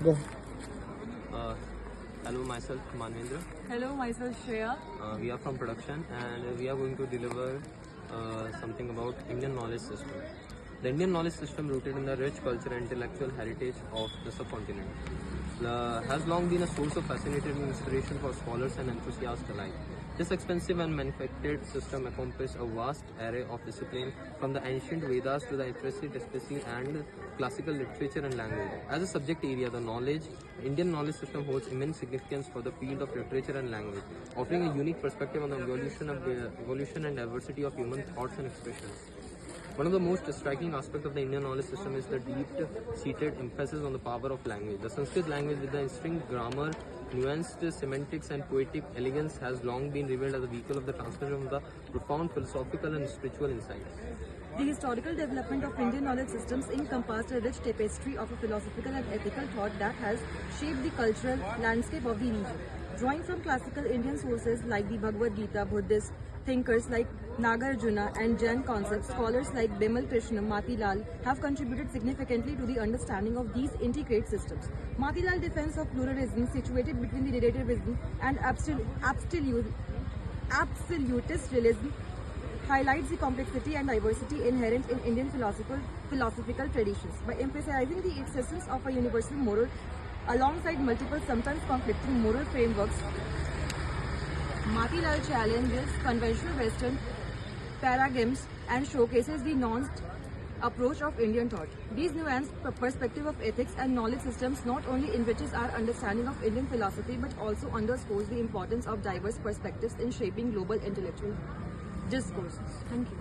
Go. Hello, myself Manvendra. Hello, myself Shreya. We are from production and we are going to deliver something about Indian knowledge system. The Indian knowledge system, rooted in the rich cultural and intellectual heritage of the subcontinent, has long been a source of fascinating inspiration for scholars and enthusiasts alike. This expensive and manufactured system encompasses a vast array of disciplines, from the ancient Vedas to the literacy, especially and classical literature and language. As a subject area, the Indian knowledge system holds immense significance for the field of literature and language, offering a unique perspective on the evolution and diversity of human thoughts and expressions. One of the most striking aspects of the Indian knowledge system is the deep-seated emphasis on the power of language. The Sanskrit language, with the distinct grammar, nuanced semantics and poetic elegance, has long been revered as a vehicle of the transmission of the profound philosophical and spiritual insights. The historical development of Indian knowledge systems encompassed a rich tapestry of a philosophical and ethical thought that has shaped the cultural landscape of the region. Drawing from classical Indian sources like the Bhagavad Gita, Buddhist thinkers like Nagarjuna and Jain concepts, scholars like Bimal Krishna Matilal have contributed significantly to the understanding of these intricate systems. Matilal defense of pluralism, situated between the relativism and absolutist realism, highlights the complexity and diversity inherent in Indian philosophical traditions. By emphasizing the existence of a universal moral alongside multiple, sometimes conflicting moral frameworks, Matilal challenges conventional Western paradigms and showcases the nuanced approach of Indian thought. These nuanced perspective of ethics and knowledge systems not only enriches our understanding of Indian philosophy but also underscores the importance of diverse perspectives in shaping global intellectual discourses. Thank you.